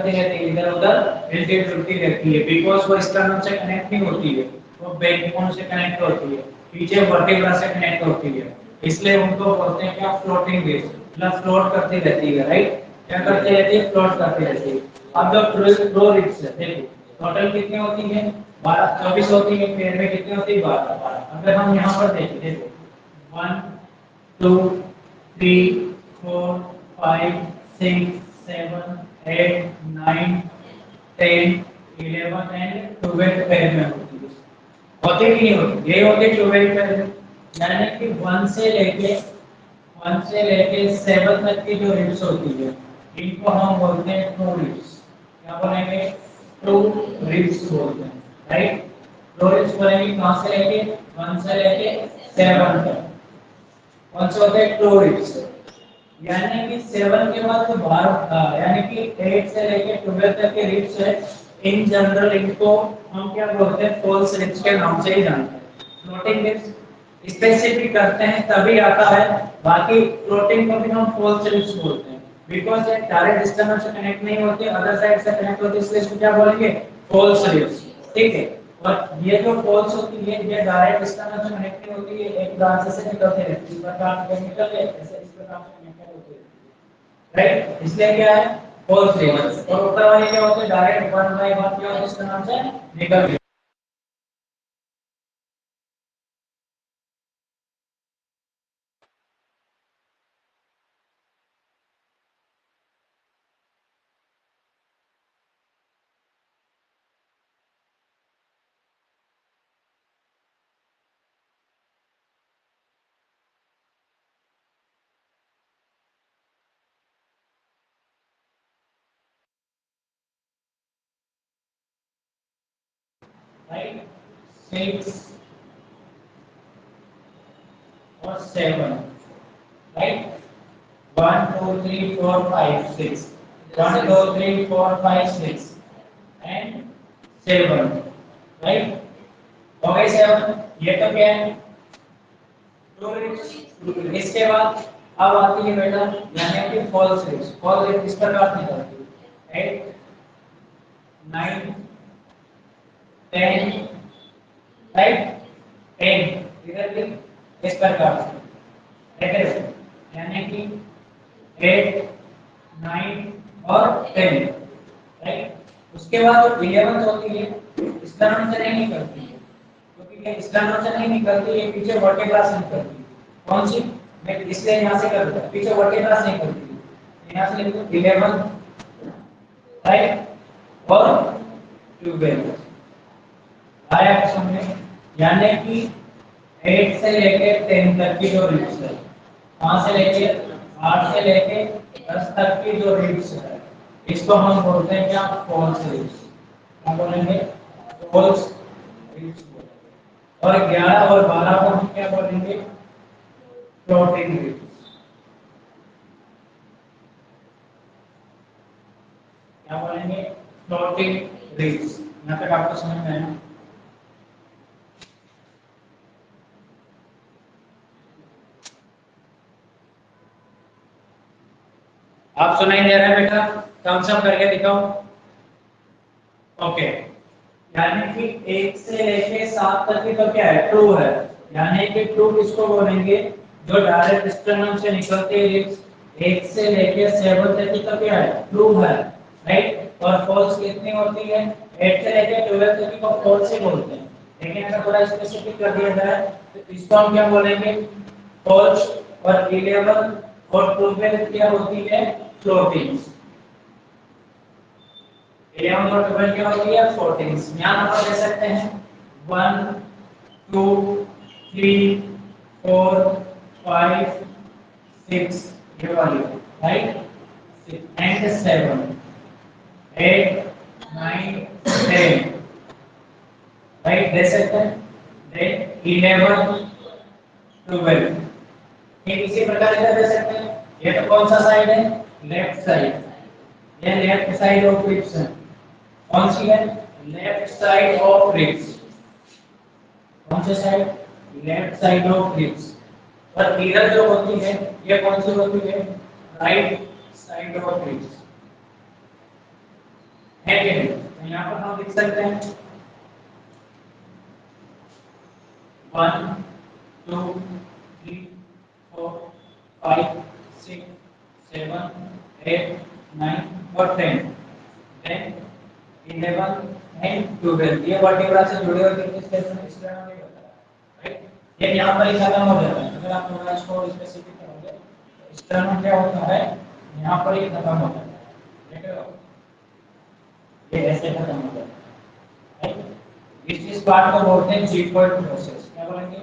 करती रहती है, इधर उधर हिलती डुलती रहती है, बिकॉज वो स्टर्नम से कनेक्ट नहीं होती है, वो बैकबोन से कनेक्ट होती है, पीछे वर्टिब्रा से कनेक्ट होती है, इसलिए उनको बोलते हैं क्या, फ्लोटिंग वेव्स, मतलब फ्लोट करती रहती है, राइट। क्या करती रहती है, फ्लोट करती रहती है। अब जो प्रो रिब्स है, देखो टोटल कितनी होती है, 12 24 होती है, पेयर में कितनी होती है, 12। अगर हम यहाँ पर देखें, देखो 1 2 3 4 5 6 7 8 9 10 11 एंड 12 पेयर में होती है, होती नहीं होती, ये होती 12 पेयर में, यानी कि 1 से लेके 7 तक की जो रिब्स होती है, इनको हम बोलते हैं ट्रू रिब्स। क्या बोलेंगे, ट्रू रिब्स बोलते हैं, राइट। ट्रू रिब्स बोलेंगे कहां से लेके, 1 से लेके 7 तक, कौन से होते हैं, ट्रू रिब्स। यानी कि 7 के बाद जो बाहर यानी कि 8 से लेके 12 तक के रिब्स है, इन जनरल इनको हम क्या बोलते हैं, फॉल्स रिब्स के नाम से ही जानते हैं। फ्लोटिंग रिब्स स्पेसिफिक करते हैं तभी आता है, बाकी फ्लोटिंग को भी हम फॉल्स रिब्स बोलते हैं, बिकॉज़ ये डायरेक्ट एक्सटर्नल से कनेक्ट नहीं होती, अदर साइड से कनेक्ट होती है, इसलिए इसको क्या बोलेंगे, फॉल्स रिब्स। ठीक है। और ये जो फॉल्स होती है, ये डायरेक्ट एक्सटर्नल से कनेक्ट नहीं होती है, एक ब्रांच से निकलते रहती है, इस प्रकार से निकल है, ऐसे इस प्रकार से कनेक्ट होती है, राइट। इसलिए क्या है, फॉल्स रिब्स। और ऊपर वाले क्या होते हैं, डायरेक्ट वन बाय वन क्या होते हैं, इसका नाम से निकल। राइट, 6 और 7, राइट। 1 2 3 4 5 6, 1 2 3 4 5 6 and 7, right. हो गए 7, ये तो क्या है, ट्रू रिब्स। इसके बाद अब आती है बेटा, यानी कि फॉल्स रिब्स। फॉल्स रिब्स इस प्रकार निकलती है, 8 9 10, राइट, 10 इधर भी इस प्रकार से, ठीक है, यानी कि 8 9 और 10, राइट। उसके बाद जो 11 होती है, इसका नाम से नहीं निकलती है, क्योंकि ये इसका नाम से नहीं निकलती, ये पीछे वर्टिब्रा से निकलती है। कौन सी, मैं इसलिए यहाँ से कर दूंगा, पीछे वर्टिब्रा से निकलती है, यहाँ से लिख दो 11, राइट, और 12 आया आपको समझ में, यानी कि 8 से लेके 10 तक की जो रिब्स है, वहां से लेके 8 से लेके 10 तक की जो रिब्स है, इसको हम बोलते हैं क्या, फॉल्स रिब्स। क्या बोलेंगे, फॉल्स रिब्स बोलेंगे। और 11 और 12 को हम क्या बोलेंगे, फ्लोटिंग रिब्स। क्या बोलेंगे, फ्लोटिंग रिब्स। यहाँ तक आपको समझ में आया। आप सुनाई दे रहा है बेटा, थम्स अप करके दिखाओ। ओके, यानी कि 1 से लेके 7 तक की तो क्या है, ट्रू है, यानी कि ट्रू किसको बोलेंगे, जो डायरेक्ट स्टर्नम से निकलते हैं रिब्स। 1 से लेके 7 तक की तो क्या है, ट्रू है, राइट। और फॉल्स कितनी होती है, 8 से लेके 12 तक की को फॉल्स ही बोलते हैं, लेकिन अगर थोड़ा स्पेसिफिक कर दिया जाए तो इसको हम क्या बोलेंगे, फॉल्स। और 11 और 12 क्या होती है, फ्लोटिंग। 11 और 12 क्या होती है, फ्लोटिंग। यहाँ नंबर दे सकते हैं 1 2 3 4 5 6, ये वाली, राइट, एंड 7 8 9 10, राइट, दे सकते हैं। देन 11 12, ठीक इसी प्रकार इधर दे सकते हैं। ये तो कौन सा साइड है, लेफ्ट साइड, ये लेफ्ट साइड ऑफ रिब्स है, कौन सी है, लेफ्ट साइड ऑफ रिब्स, कौन सी side, left side of ribs. और इधर जो होती है, ये कौन सी होती है, राइट साइड ऑफ रिब्स। है कि नहीं? तो यहाँ पर हम लिख सकते हैं 1 2 3 4 5 6 7 8 9 और 10, देन 11 एंड 12। ये वर्टिब्रा से जुड़े हुए कितने स्टेप्स हैं इसका नाम नहीं पता, राइट? ये यहाँ पर ही खत्म हो जाता है। अगर आप थोड़ा इसको स्पेसिफिक करोगे तो इसका नाम क्या होता है, यहाँ पर ही खत्म होता है। देख रहे हो, ये ऐसे खत्म हो जाता है, राइट? इस पार्ट को बोलते हैं जीफॉइड प्रोसेस। क्या बोलेंगे?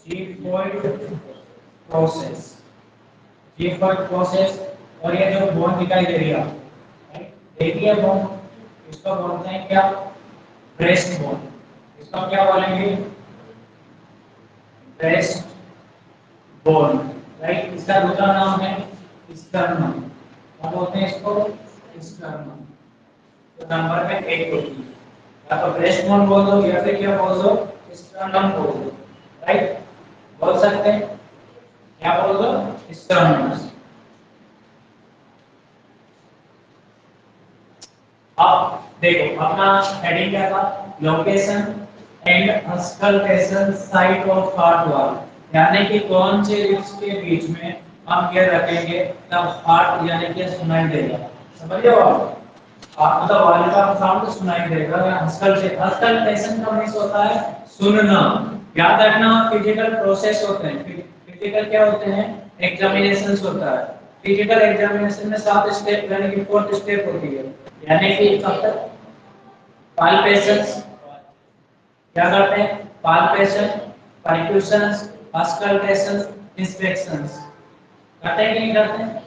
Xiphoid process, xiphoid process. और ये जो बोन दिखाई दे रही है आपको, राइट? देखिए बोन, इसको बोलते हैं क्या? Breast bone. इसको क्या बोलेंगे? Breast bone, right? इसका दूसरा नाम है स्टर्नम। क्या बोलते हैं इसको? स्टर्नम। तो नंबर में 1 होती है, या तो ब्रेस्ट बोन बोल दो या फिर क्या बोल दो? स्टर्नम बोल दो, राइट? बोल सकते हैं, क्या बोल दो? स्टर्नम। अब देखो अपना हेडिंग क्या था? Location and auscultation site of heart वाल, यानी कि कौन से रिब्स के बीच में हम क्या रखेंगे तब हार्ट यानी कि सुनाई देगा। समझ रहे हो आप? मतलब वाल का साउंड सुनाई देगा या अस्कल्टेशन का मीन्स होता है सुनना। याद रखना, फिजिकल प्रोसेस होते हैं। फिजिकल क्या होते हैं? एग्जामिनेशंस होता है। फिजिकल एग्जामिनेशन में 7 स्टेप यानी कि 4th स्टेप होती है, यानी कि कब तक? पाल्पेशंस, क्या करते हैं? Palpation, परक्यूशंस, auscultation, inspections. करते हैं कि नहीं करते हैं,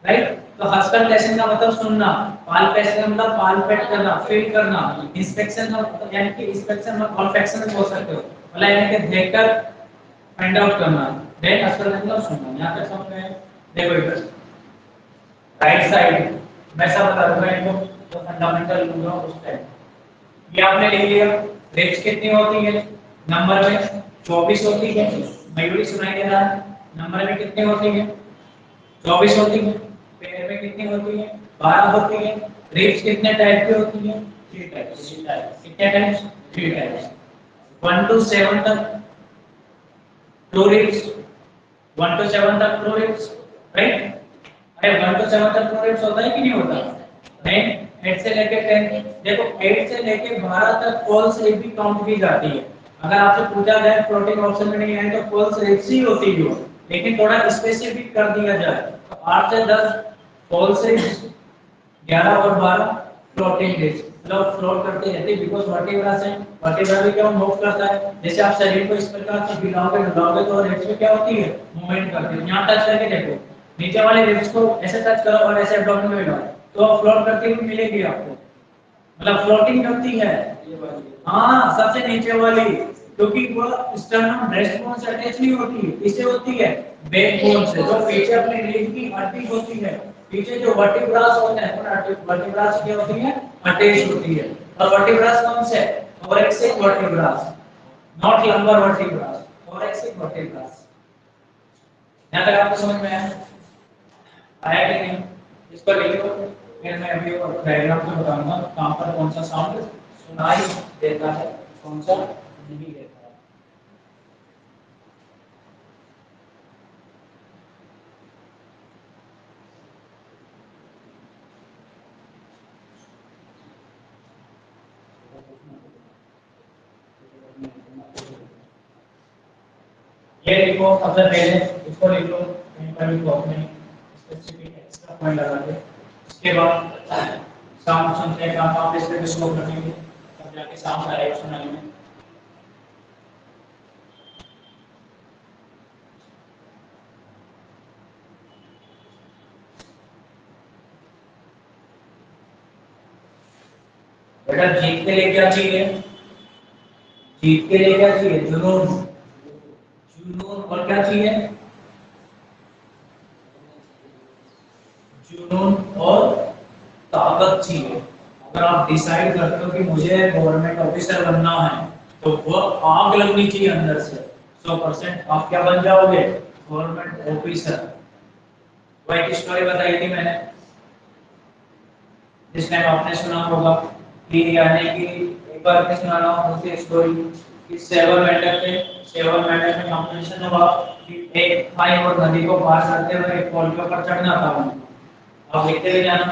राइट? तो अस्कल्टेशन का मतलब सुनना, पाल्पेशन का मतलब पाल्पेट करना, फील करना, इंस्पेक्शन का मतलब यानी कि इंस्पेक्शन में ऑल्फैक्शन बोल सकते हो, मतलब यानी कि देखकर फाइंड आउट करना। देन अस्कल्टेशन का सुनना। यहां तक समझ में? देखो इधर राइट साइड मैं सब बता दूंगा इनको, जो फंडामेंटल लूंगा उस टाइम। ये आपने लिख लिया। रिब्स कितनी होती है? नंबर में 24 होती है। मयूरी सुनाई दे रहा है? नंबर में कितनी होती है? 24 होती है। पैर में कितनी होती है? 12 होती है। रिब्स कितने टाइप की होती है? 3 टाइप। कितने टाइप्स? 3 टाइप्स। 1 to 7 तक टू रिब्स, 1 to 7 तक टू रिब्स, राइट? अरे 1 to 7 तक टू रिब्स होता है कि नहीं होता? नहीं। 8 से लेके 10, देखो 8 से लेके 12 तक फॉल्स रिब भी काउंट की जाती है। अगर आपसे पूछा जाए फ्लोटिंग ऑप्शन में नहीं आए तो फॉल्स रिब्स ही होती है, लेकिन थोड़ा स्पेसिफिक कर दिया जाए तो 8 से 10 फॉल्स रिब्स, 11 और 12 फ्लोटिंग रिब्स। मतलब फ्लोट करते रहते हैं बिकॉज़ वर्टिब्रा से वर्टिब्रा भी क्या मूव करता है। जैसे आप शरीर को इस प्रकार से हिलाओगे डुलाओगे तो रिब्स में क्या होती है? मूवमेंट करती है। यहां टच करके देखो, नीचे वाले रिब्स को ऐसे टच करो और ऐसे एब्डोमेन में हिलाओ तो फ्लोट करती हुई मिलेगी आपको, मतलब फ्लोटिंग करती है। हाँ, सबसे नीचे वाली, क्योंकि वो स्टर्नम ब्रेस्ट बोन से अटैच नहीं होती है, इससे होती है बैक बोन से, जो पीछे अपनी रीढ़ की हड्डी होती है। पीछे जो वर्टिब्रास होते हैं, वर्टिब्रास क्या होती है? अटैच होती है। और वर्टिब्रास कौन से? Thoracic vertebras, not lumbar vertebras, thoracic vertebras. यहां तक आपको समझ में आया? आया कि नहीं? इसको लिखो, फिर मैं अभी और डायग्राम से बताऊंगा कहां पर कौन सा साउंड सुनाई देता है, कौन सा नहीं देता है। ये लिखो सबसे पहले, इसको लिख लो कहीं पर भी अपने स्पेसिफिक एक्स्ट्रा पॉइंट लगा के। इसके बाद साउंड सुनते हैं काम आप इस पे स्लो करेंगे तब जाके साउंड आएगा सुनाई में। बेटा जीत के लिए क्या चाहिए? जीत के लिए क्या चाहिए? जुनून। जुनून और क्या चाहिए? जुनून और ताकत चाहिए। अगर आप डिसाइड करते हो कि मुझे गवर्नमेंट ऑफिसर बनना है तो वो आग लगनी चाहिए अंदर से, 100% आप क्या बन जाओगे? Government officer. वो एक स्टोरी बताई थी मैंने, जिस टाइम आपने सुना होगा कि यानी कि एक बार के सुना रहा हूँ उसी स्टोरी कि सेवन मेंढक में कंपटीशन हुआ कि एक खाई और नदी को पार करते हुए एक पोल के ऊपर चढ़ना था उनको। आप देखते हुए जाना,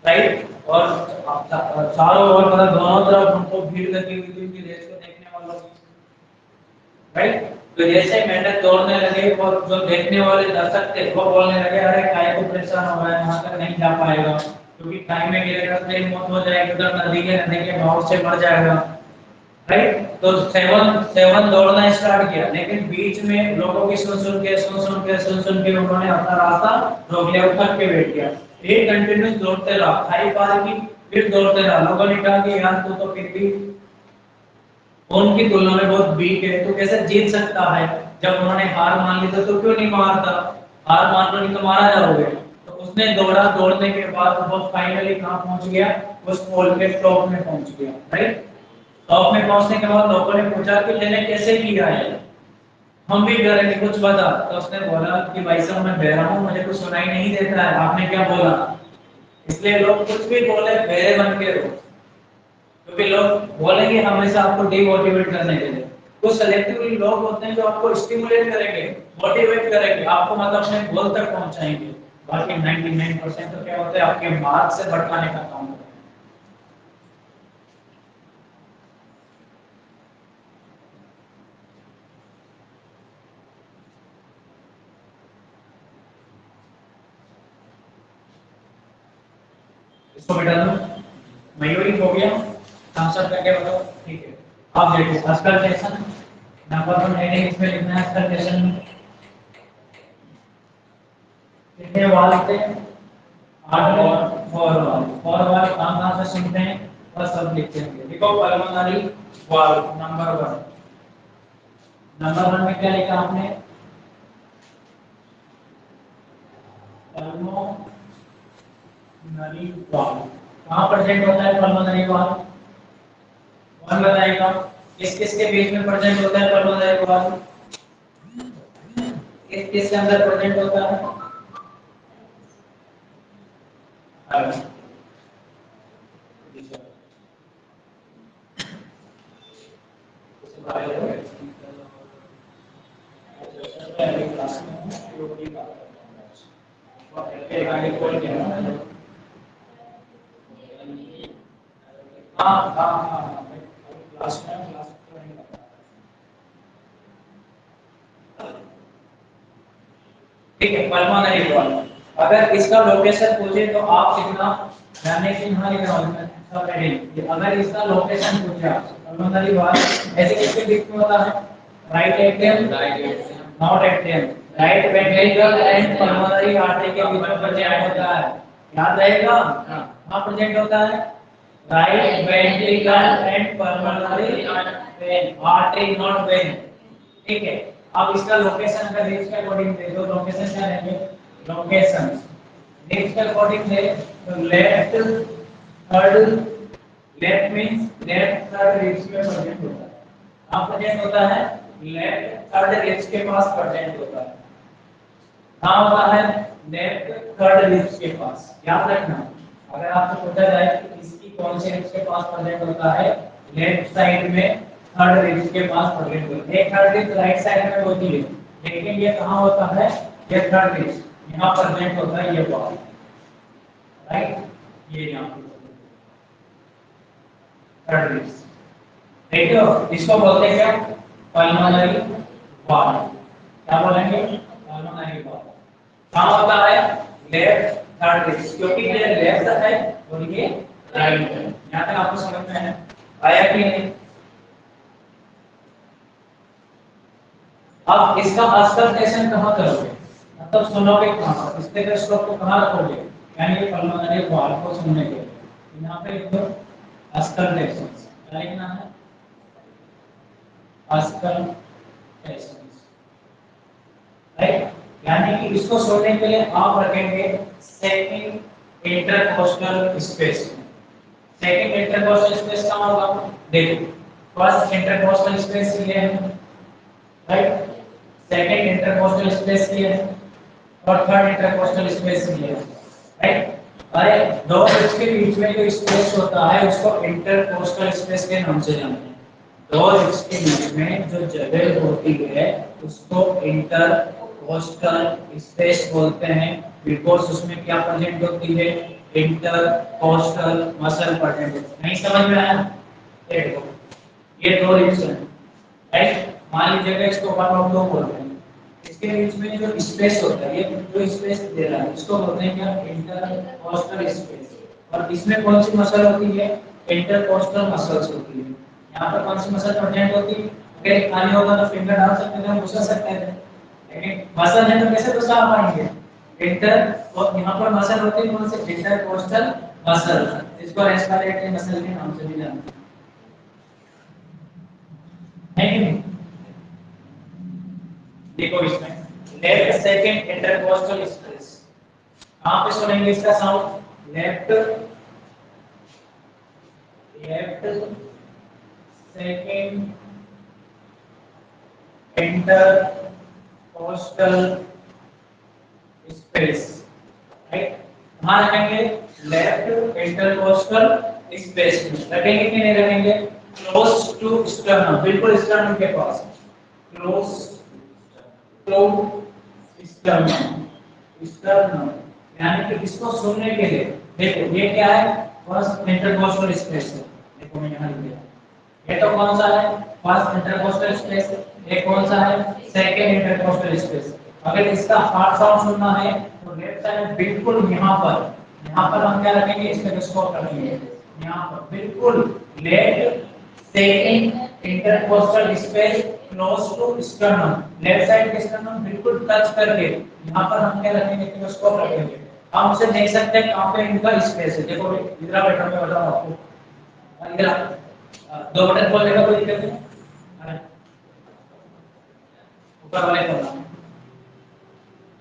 राइट। और चारों ओर मतलब दोनों तरफ उनको भीड़ लगी हुई थी उनकी रेस को देखने वालों की, राइट। तो जैसे मेंढक दौड़ने लगे और जो देखने वाले दर्शक थे वो बोलने लगे अरे काय को परेशान हो रहा है, यहाँ तक नहीं जा पाएगा क्योंकि काय में गिरेगा तो तेरी मौत हो जाएगी, उधर नदी के बहाव से मर जाएगा, राइट। तो सेवन सेवन दौड़ना स्टार्ट किया, लेकिन बीच में लोगों की सुन के उन्होंने अपना रास्ता रोक लिया, उतर के बैठ गया। एक कंटिन्यूस दौड़ते रहा, खाई पार की, फिर दौड़ते रहा। लोगों ने कहा कि यार तू तो फिर भी उनकी तुलना में बहुत वीक है, तो कैसे जीत सकता है। जब उन्होंने हार मान ली तो क्यों नहीं मारता, हार मान लो नहीं तो मारा जाओगे। तो उसने दौड़ा, दौड़ने के बाद वो फाइनली कहां पहुंच गया, उस पोल के टॉप में पहुंच गया, राइट। टॉप में पहुंचने के बाद लोगों ने पूछा कि मैंने कैसे किया है, हम भी करेंगे कुछ बता। तो उसने बोला कि भाई साहब मैं बहरा हूं, मुझे कुछ सुनाई नहीं देता है, आपने क्या बोला। इसलिए लोग कुछ भी बोले बहरे बन के रहो, क्योंकि लोग बोलेंगे हमेशा आपको डिमोटिवेट करने के लिए। कुछ सेलेक्टिवली लोग होते हैं जो आपको स्टिमुलेट करेंगे, मोटिवेट करेंगे, आपको मतलब अपने गोल तक पहुंचाएंगे। बाकी 99% तो क्या होता है आपके मार्क से भटकाने का काम होता है। इसको बेटा दो, मयूरी हो गया, आंसर करके बताओ, ठीक है। आप देखिए अस्कल्टेशन नंबर 1 हेडिंग इसमें लिखना है। अस्कल्टेशन कितने वाल थे, 8 और वाल कहां से सुनते हैं, बस सब लिखते हैं। देखो पल्मोनरी वाल नंबर 1, नंबर 1 में क्या लिखा आपने, पल्मोनरी वाल कहां प्रेजेंट होता है पल्मोनरी वाल, कौन बताएगा। किस किस के बीच में प्रेजेंट होता है पल्मोनरी वाल, किस किस के अंदर प्रेजेंट होता है। हाँ हाँ हाँ, क्लास में ठीक है। पल्मोनरी वॉल, अगर इसका लोकेशन पूछे तो आप लिखना, जाने की यहाँ लिखना होगा सब हेडिंग। अगर इसका लोकेशन पूछे आपसे पल्मोनरी वॉल ऐसे किसके बीच में होता है, right atrium, not atrium, right ventricle and pulmonary artery के बीच में प्रेजेंट होता है। याद रहेगा कहाँ प्रेजेंट होता है, right ventricle and pulmonary artery, not when, ठीक है। अब इसका लोकेशन अगर रेंज के अकॉर्डिंग दे दो, लोकेशन क्या रहेंगे, लोकेशन रेंज के अकॉर्डिंग दे तो left third, left means left third range में प्रेजेंट होता है। कहां प्रेजेंट होता है, लेफ्ट थर्ड रेंज के पास प्रेजेंट होता है। कहां होता है, लेफ्ट थर्ड रेंज के पास। याद रखना, अगर आपसे पूछा जाए कि इसकी कौन से रेंज के पास प्रेजेंट होता है, लेफ्ट साइड में थर्ड रेंज के पास प्रेजेंट होता है। एक थर्ड रेंज राइट साइड में होती है, लेकिन ये कहां होता है, ये थर्ड रेंज यहां प्रेजेंट होता है, ये वाला, राइट, ये यहां थर्ड रेंज, ठीक है। इसको बोलते हैं क्या, पल्मोनरी वॉल। क्या बोलेंगे, पल्मोनरी वॉल। कहां होता है, लेफ्ट थर्ड रेंज, क्योंकि ये लेफ्ट है और ये राइट है। यहां तक आपको समझ में आया कि नहीं। अब इसका अस्कल्टेशन कहां करोगे, मतलब सुनोगे कहां, स्टेथोस्कोप को कहां रखोगे, यानी कि पल्मोनरी वॉल को सुनने के लिए यहां पे लिखो अस्कल्टेशन। क्या लिखना है, अस्कल्टेशन, राइट। यानी कि इसको सुनने के लिए आप रखेंगे second intercostal space. Second intercostal space कहां होगा, देखो फर्स्ट इंटरकोस्टल स्पेस ये है, राइट, सेकंड इंटरकोस्टल स्पेस ये है और थर्ड इंटरकोस्टल स्पेस ये है, राइट। अरे दो रिब्स के बीच में जो स्पेस होता है उसको इंटरकोस्टल स्पेस के नाम से जानते हैं। दो रिब्स के बीच में जो जगह होती है उसको इंटरकोस्टल स्पेस बोलते हैं, बिकॉज उसमें क्या प्रेजेंट होती है, इंटरकोस्टल मसल प्रेजेंट होती है। नहीं समझ में आया? ये देखो, ये दो रिब्स हैं, राइट? मान लीजिए इसको वन और टू बोलते हैं, इसके बीच में जो स्पेस होता है, ये जो स्पेस दे रहा है इसको बोलते हैं क्या, इंटरकोस्टल स्पेस। और इसमें कौन सी मसल होती है, इंटरकोस्टल मसल्स होती है। यहाँ पर कौन सी मसल प्रेजेंट होती है, अगर खाली होगा तो फिंगर डाल सकते थे, हम घुसा सकते थे, लेकिन मसल है तो कैसे घुसा पाएंगे, इंटर, और यहाँ पर मसल होती है कौन सी, इंटरकोस्टल मसल, जिसको रेस्पिरेटरी मसल के नाम से भी जानते हैं, है कि नहीं? देखो इसमें लेफ्ट सेकंड इंटरकोस्टल स्पेस, कहां पे सुनेंगे इसका sound, left left second intercostal space, right? कहां रखेंगे, लेफ्ट इंटरकोस्टल स्पेस में रखेंगे कि नहीं रखेंगे, क्लोज टू स्टर्नम, बिल्कुल स्टर्नम के पास, क्लोज टू स्टर्नम, स्टर्नम, यानी कि इसको सुनने के लिए देखो ये क्या है, फर्स्ट इंटरकोस्टल स्पेस है, देखो मैं यहाँ लिख दिया, ये तो कौन सा है, फर्स्ट इंटरकोस्टल स्पेस, ये कौन सा है, सेकंड इंटरकोस्टल स्पेस। अगर इसका हार्ड साउंड सुनना है तो लेफ्ट साइड बिल्कुल यहाँ पर हम क्या रखेंगे, स्टेथोस्कोप रखेंगे, यहाँ पर बिल्कुल left second intercostal space close to sternum, left side के स्टर्नम बिल्कुल टच करके यहाँ पर हम क्या रखेंगे, स्टेथोस्कोप रखेंगे। हम उसे देख सकते हैं कहाँ पे इनका स्पेस है, देखो इधर बैठा मैं बताऊँ आपको, इधर दो बटन खोलने का कोई दिक्कत नहीं, ऊपर वाले खोलना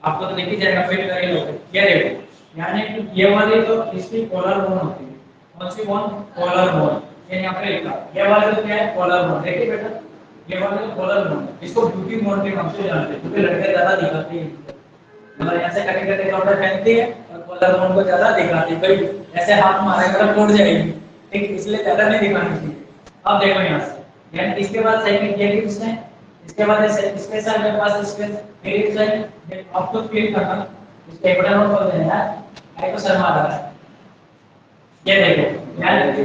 आपको तो दिख ही जाएगा, फिट करके लोगे, क्या देखो यानी कि ये वाली तो इसकी पोलर बोन होती है, कौन सी बोन, पोलर बोन, ये यहाँ पे लिखा, ये वाली तो क्या है, पोलर बोन, देखिए बेटा ये वाली तो पोलर बोन, इसको ब्यूटी बोन के नाम से जानते हैं, क्योंकि लड़के ज्यादा दिखाते हैं, मतलब यहाँ से कटिंग करके कपड़ा पहनती है और पोलर बोन को ज्यादा दिखाती है, भाई ऐसे हाथ मारेगा तो टूट जाएगी, ठीक, इसलिए ज्यादा नहीं दिखानी चाहिए। अब देखो यहाँ से, यानी इसके बाद सेकंड ये टिप्स है, इसके बाद इसके साथ मेरे पास इसके टिप्स है, आपको क्लिक करना, इसके बटन ऑन कर देना है, आई को शर्मा आ रहा है, ये देखो यार कोई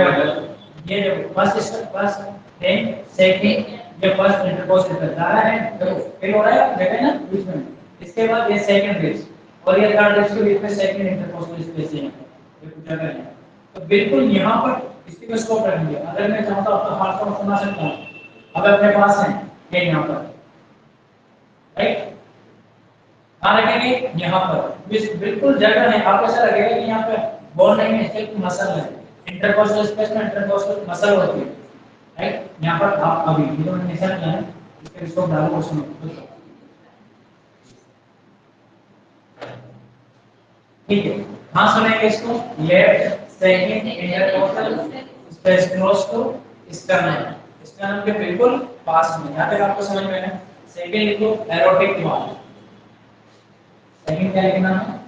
मतलब, ये देखो first step, first then second, ये फर्स्ट इंटरकोर्स कर रहा है, देखो फिर हो रहा है, देखा ना बीच में, इसके बाद ये सेकंड रिब्स और ये थर्ड रिब्स के बीच में सेकंड इंटरकोस्टल स्पेस है, ये कुछ जगह है, तो बिल्कुल यहाँ पर इसकी स्कोप रखेंगे, अगर मैं चाहता हूं तो हाथ को सुना सकता हूं, अब अपने पास है ये यहाँ पर, राइट? कहाँ रखेंगे, यहाँ पर, बिल्कुल जगह है, आपको ऐसा लगेगा कि यहाँ पे बोन नहीं है, सिर्फ मसल है, इंटरकोस्टल स्पेस में इंटरकोस्टल मसल होती है, राइट? यहाँ पर आप अभी ये तो मैंने निशान किया है, इसके स्कोप डालो और सुनो, ठीक है? हाँ सुनेंगे इसको, left second intercostal space close to sternum, sternum के बिल्कुल पास में, यहाँ तक आपको समझ में है। सेकंड लिखो एरोटिक वॉल, सेकंड क्या लिखना है,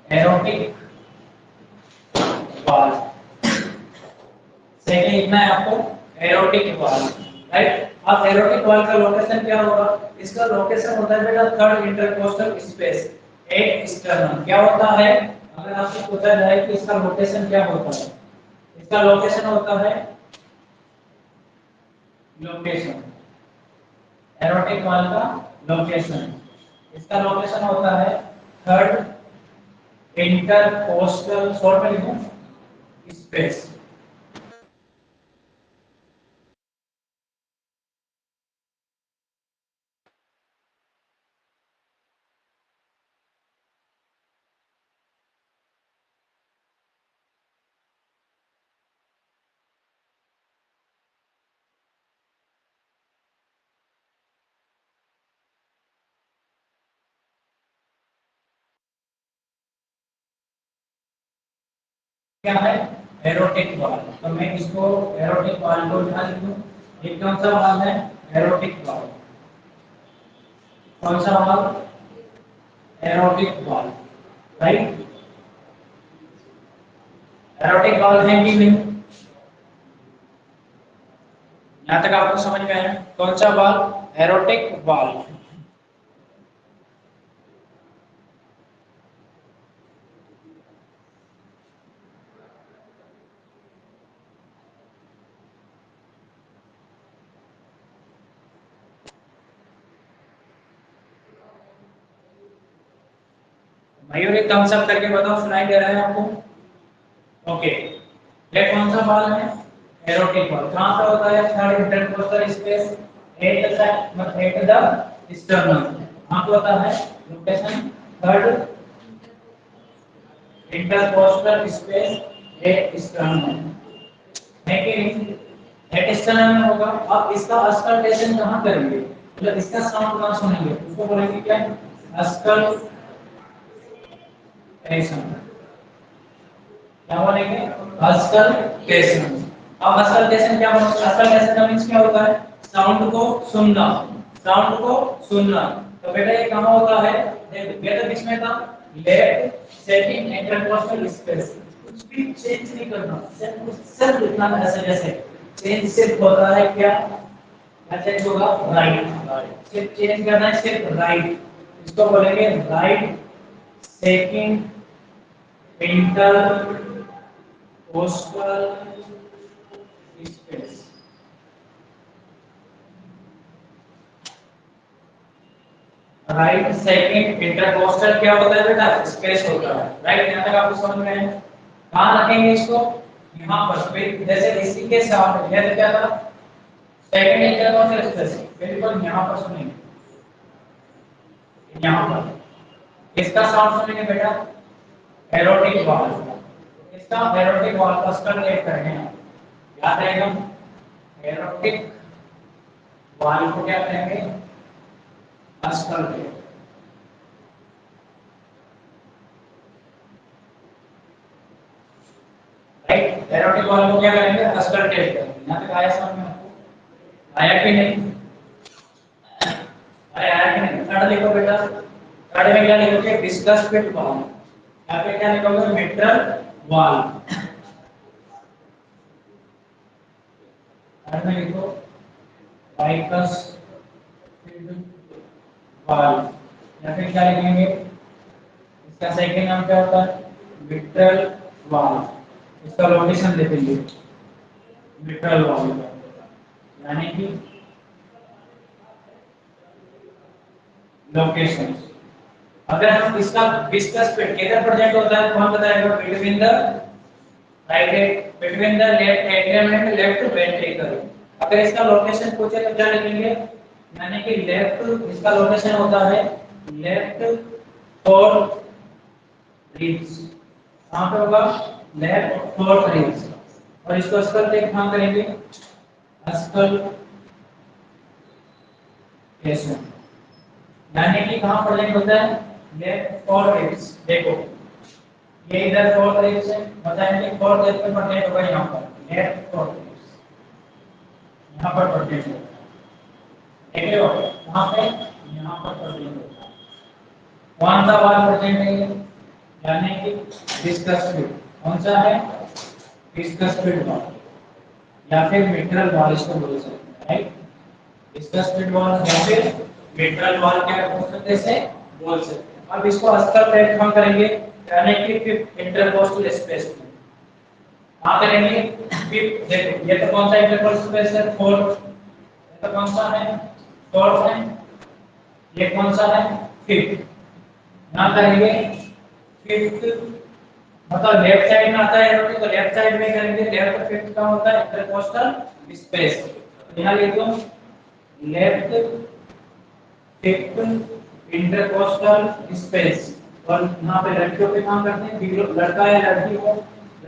एरोटिक वॉल, सेकंड लिखना है आपको एरोटिक वॉल, राइट? अब एरोटिक वॉल का लोकेशन क्या होगा, इसका लोकेशन होता है बेटा थर्ड इंटरकोस्टल स्पेस, एक स्टर्नम, क्या होता है, अगर आपसे पूछा जाए कि इसका लोकेशन क्या होता है, इसका लोकेशन होता है, लोकेशन एरोटिक वॉल का लोकेशन, इसका लोकेशन होता है थर्ड इंटरकोस्टल, शॉर्ट में लिखो स्पेस, क्या है, एरोटिक वॉल, तो मैं इसको एरोटिक वॉल को यहाँ लिखूं, ये कौन सा वॉल है, एरोटिक वॉल, कौन सा wall, aortic valve, right. Aortic valve है कि नहीं, यहाँ तक आपको समझ में आया? कौन सा वाल्व? Aortic valve. मयूर एक थम्स अप करके बताओ, सुनाई दे रहा है आपको? ओके, ये कौन सा वाल्व है? Aortic valve. कहां पे होता है? Third intercostal space at the मतलब एट द स्टर्नम। कहां पे होता है location? Third intercostal space at sternum, है कि नहीं? एट स्टर्नम में होगा। अब इसका अस्कल्टेशन कहां करेंगे, मतलब इसका साउंड कहां सुनेंगे, उसको बोलेंगे क्या? अस्कल्टेशन। क्या बोलेंगे? अस्कल्टेशन। अब अस्कल्टेशन क्या होता है? अस्कल्टेशन का मींस क्या होता है? साउंड को सुनना, साउंड को सुनना। तो बेटा ये कहां होता है? देखो ये तो बीच में था, लेफ्ट सेकंड इंटरकोस्टल स्पेस। कुछ भी चेंज नहीं करना, सिर्फ लिखना है ऐसे जैसे। चेंज सिर्फ होता है क्या? क्या चेंज होगा? राइट। सिर्फ चेंज करना है, सिर्फ राइट। इसको बोलेंगे right second inter coastal space. Right second intercostal क्या होता है बेटा? स्पेस होता है, राइट। यहाँ तक आपको समझ में है? कहाँ रखेंगे इसको? यहाँ पर। फिर जैसे इसी के साथ यह क्या था? सेकंड इंटरकोस्टल स्पेस, बिल्कुल यहाँ पर सुनेंगे, यहाँ पर। इसका साउंड सुनेंगे बेटा? Aortic valve. इसका एरोटिक वाल्व का स्कल लेट करेंगे, याद रहेगा? एरोटिक वाल्व को क्या कहेंगे? Auscultate. Right, aortic valve को क्या करेंगे? अस्कल टेस्ट करेंगे। यहाँ तक आया समझ में आपको? आया कि नहीं? अरे आया कि नहीं? थर्ड लिखो बेटा। थर्ड में क्या लिखोगे? Discuss fit valve. यहाँ पे क्या लिखोगे? Mitral valve. थर्ड में लिखो बाइकस फिट वाल्व। यहाँ पे क्या लिखेंगे? इसका सेकंड नाम क्या होता है? Mitral valve. इसका लोकेशन देखेंगे मिट्रल वाल्व का, यानी कि लोकेशन। अगर हम इसका डिस्कस पे किधर प्रेजेंट होता है, कौन बताएगा? Between the right, between the left atrium and left ventricle. अगर इसका लोकेशन पूछे तो क्या लिखेंगे? यानी कि लेफ्ट, इसका लोकेशन होता है लेफ्ट फोर्थ रिब्स। कहां पे होगा? Left fourth ribs. और इसको स्कल टेक कहां करेंगे? स्कल केशन, यानी कि कहां प्रेजेंट होता है? Left fourth ribs. देखो ये इधर फोर्थ रिब्स है, बताएंगे फोर्थ रिब्स पे प्रेजेंट होगा यहां पर लेफ्ट फोर्थ रिब्स, यहां पर प्रेजेंट होगा। देख रहे हो कहां पे? यहां पर प्रेजेंट होगा। कौन सा वाल प्रेजेंट है ये? यानी कि डिस्कस फिट। कौन सा है? डिस्कस फिट वाल या फिर मिट्रल वाल इसको बोल सकते हैं, राइट। डिस्कस फिट वाल या फिर मिट्रल वाल क्या बोल सकते हैं, इसे बोल सकते हैं। अब इसको अस्तर टाइप हम करेंगे, यानी कि फिफ्थ इंटरकोस्टल स्पेस में। कहां करेंगे? फिफ्थ। देखो ये तो कौन सा इंटरकोस्टल स्पेस है? फोर्थ। ये तो कौन सा है? फोर्थ है। ये कौन सा है? फिफ्थ। यहां करेंगे फिफ्थ, मतलब लेफ्ट साइड में आता है एरोटिक, तो लेफ्ट साइड में करेंगे। लेफ्ट फिफ्थ का होता है इंटरकोस्टल स्पेस। यहां लिख दो लेफ्ट फिफ्थ इंटरकोस्टल स्पेस। और यहां पे लड़कियों पे काम करते हैं, बिलो लड़का या लड़की हो,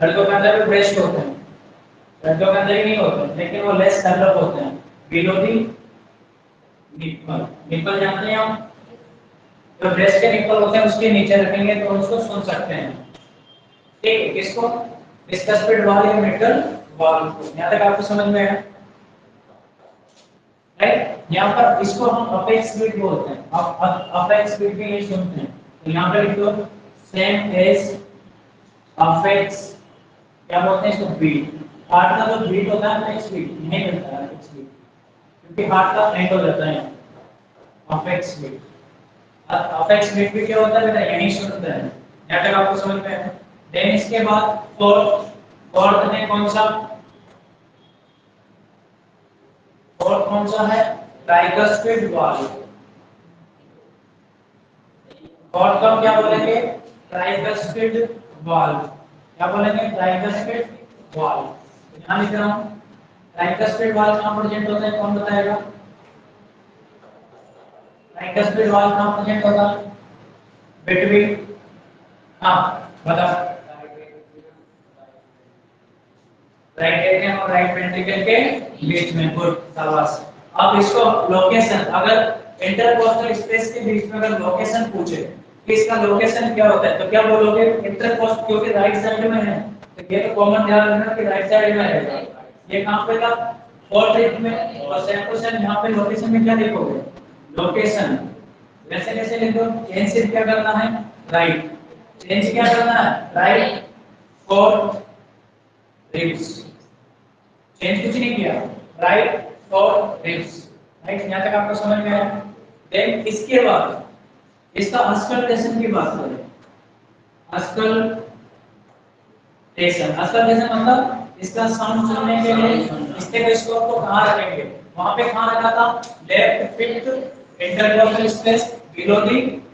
लड़कों के अंदर भी ब्रेस्ट होते हैं, लड़कियों के अंदर ही नहीं होते, लेकिन वो लेस डेवलप होते हैं। बिलो दी निप्पल, निप्पल जानते हैं आप? जो ब्रेस्ट के निप्पल होते हैं उसके नीचे रखेंगे तो उसको सुन सकते हैं। ठीक है, किसको? डिस्कस फिट वाल या मिट्रल वाल को। यहां तक आपको समझ में है? राइट। यहाँ पर इसको हम अपेक्स बीट बोलते हैं। आप अपेक्स बीट भी ये सुनते हैं, तो यहाँ पे लिख दो सेम एज अफेक्ट्स, क्या बोलते हैं इसको, बीट। हार्ट का जो बीट होता है अफेक्ट्स बीट नहीं मिलता है अफेक्ट्स बीट, क्योंकि हार्ट का एंड हो जाता है अफेक्ट्स बीट। अफेक्ट्स बीट भी क्या होता है बेटा, यही शुरू होता है। यहाँ तक आपको समझ में है। देन इसके बाद फोर्थ है कौन सा, फोर्थ कौन सा है, ट्राइकस्पिड वाल्व। फोर्थ का क्या बोलेंगे, ट्राइकस्पिड वाल्व। क्या बोलेंगे, ट्राइकस्पिड वाल्व। ध्यान लिख रहा हूं, ट्राइकस्पिड वाल्व कहां प्रेजेंट होता है, कौन बताएगा। ट्राइकस्पिड वाल्व कहां प्रेजेंट होता है, बिटवीन, हां बताओ, राइट एट्रियम और राइट वेंट्रिकल के बीच में। गुड, शाबाश। अब इसको लोकेशन, अगर इंटरकोस्टल स्पेस के बीच में अगर लोकेशन पूछे कि इसका लोकेशन क्या होता है, तो क्या बोलोगे, इंटरकोस्ट, क्योंकि राइट साइड में है, तो ये तो कॉमन ध्यान रखना कि राइट साइड में रहेगा। ये कहां पे था, फोर्थ रिप में, और सेक्शन यहां पे लोकेशन में क्या लिखोगे, लोकेशन। वैसे कैसे लिखो, चेंज से क्या करना है, राइट, चेंज क्या करना है, राइट फोर्थ रिप्स, चेंज कुछ नहीं किया, राइट फोर रिब्स। राइट, यहां तक आपको समझ में आया। देन इसके बाद इसका अस्कल्टेशन की बात करें। अस्कल्टेशन, अस्कल्टेशन मतलब इसका साउंड सुनने के लिए स्टेथोस्कोप को कहां रखेंगे, वहां पे कहां रखा था, left fifth intercostal space below the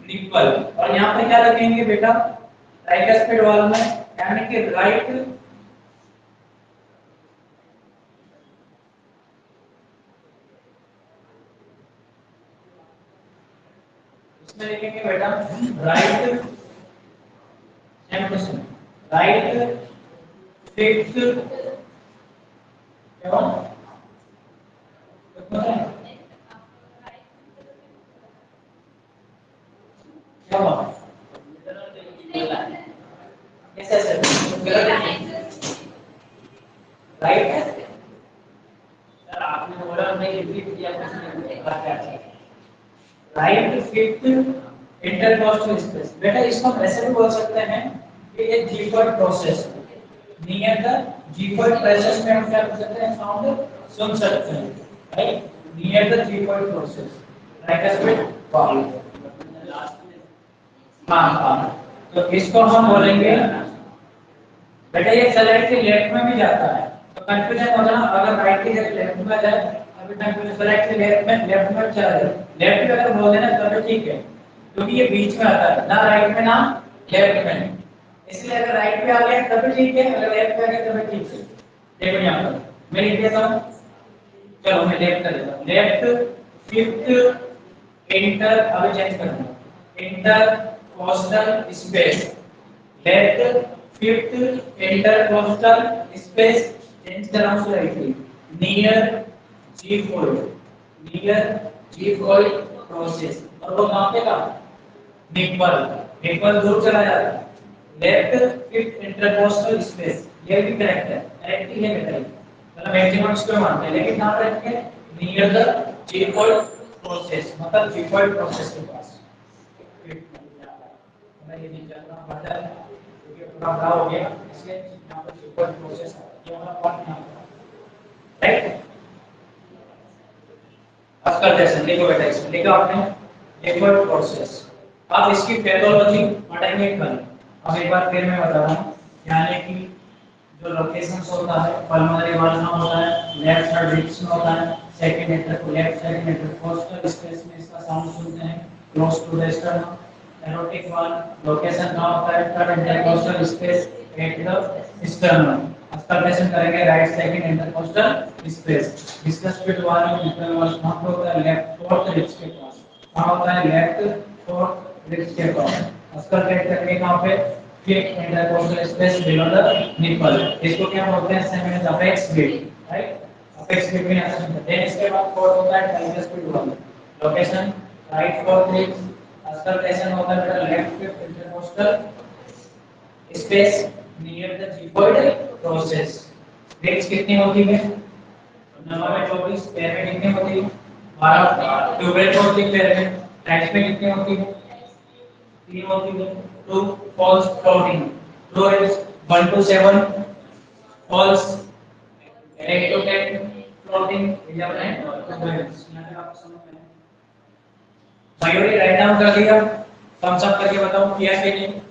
nipple. और यहां पे क्या रखेंगे बेटा, ट्राइकस्पिड वाल्व में, यानी कि राइट, इसमें लिखेंगे बेटा right, same question, right fifth, क्या क्या कैसे राइट है सर, आपने बोला नहीं रिपीट किया, राइट फिफ्थ इंटरकोस्टल स्पेस। बेटा इसको हम ऐसे भी बोल सकते हैं कि ये जीफर्ड process, near the xiphoid process में हम क्या कर सकते हैं, साउंड सुन सकते हैं, right, near the xiphoid process, tricuspid valve. हाँ हाँ, तो इसको हम बोलेंगे बेटा, ये सेलेक्ट के लेफ्ट में भी जाता है, तो कंफ्यूजन होगा ना, अगर राइट की जगह लेफ्ट में जाए, अभी कंफ्यूजन, सेलेक्ट के लेफ्ट में चला जाए, लेफ्ट अगर बोल देना तब ठीक है, क्योंकि ये बीच में आता है ना, राइट में ना लेफ्ट में, इसलिए अगर राइट पे आ गया तब ठीक है, अगर लेफ्ट पे आ गया तब ठीक है। देखो यहाँ पर मैं लिख देता हूँ, चलो मैं लेफ्ट कर देता हूँ, लेफ्ट फिफ्थ इंटर, अभी चेंज करना, intercostal space, left fifth intercostal space, change कराऊं slightly, near xiphoid, near xiphoid process. और वो कहां पे था, निप्पल, निप्पल दूर चला जाता है, लेफ्ट फिफ्थ इंटरकोस्टल स्पेस, ये भी करेक्ट है, करेक्ट ही है बेटा, मतलब मैक्सिमम इसको मानते हैं, लेकिन कहां पे रखेंगे, near the xiphoid process, मतलब जी फोल्ड प्रोसेस के पास। मैं ये नहीं जानना पड़ता है क्योंकि पूरा बड़ा हो गया, इसलिए यहाँ पर सुपर प्रोसेस ये वाला पार्ट यहाँ पर, राइट। अस्कल्टेशन देखो बेटा, इसमें लिखा आपने लिक्विड प्रोसेस। अब इसकी पैथोलॉजी पढ़ेंगे कल। अब एक बार फिर मैं बता रहा हूँ, यानी कि जो लोकेशंस होता है, पल्मोनरी वाल्व में होता है, लेफ्ट साइड रिब्स में होता है, second inter left side intercostal space में इसका साउंड सुनते हैं, close to the sternum. Aortic valve location कहां होता है, third intercostal space at the sternum. Auscultation करेंगे right second intercostal space. Bicuspid valve internal valve कहां पे होता है, लेफ्ट फोर्थ रिब्स के पास। कहां होता है, लेफ्ट फोर्थ रिब्स के पास। अस्कल्टेट करेंगे कहां पे, fifth intercostal space below the nipple. इसको क्या बोलते हैं, same as apex beat, right, apex beat में ऐसा होता है। इसके बाद फोर्थ होता है tricuspid valve, location right fourth ribs. Auscultation होता है बेटा left fifth intercostal space near the xiphoid process. Ribs कितनी होती है, नंबर में 24, पैर में कितनी होती है, 12, ट्यूबवेल होती है पैर में, टाइट्स में कितनी होती है, 3 होती है, true false floating, true is 1 to 7, false 8 to 10, floating 11 है और 12। यहां पे आपको समझ में मयूरी राइट डाउन कर दिया, थम्स अप करके बताओ किया कि नहीं,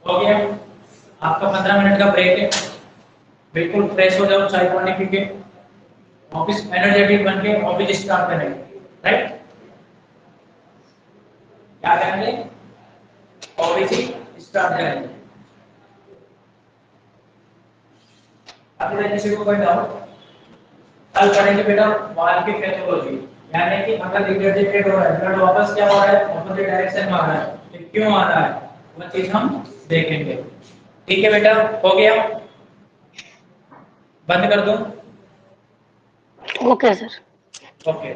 हो गया। आपका 15 मिनट का ब्रेक है, बिल्कुल फ्रेश हो जाओ, चाय पानी पी के ऑफिस एनर्जेटिक बन के ऑफिस स्टार्ट करेंगे, राइट। क्या करेंगे, ऑफिस स्टार्ट करेंगे। अगर किसी को कोई डाउट, कल पढ़ेंगे बेटा वाल की पैथोलॉजी, यानी कि अगर रिग्रेडेटेड हो रहा है, ब्लड वापस क्या हो रहा है, ऑपोजिट डायरेक्शन में आ रहा है, तो क्यों आ रहा है वो चीज हम देखेंगे। ठीक है बेटा, हो गया, बंद कर दो। Okay sir. ओके।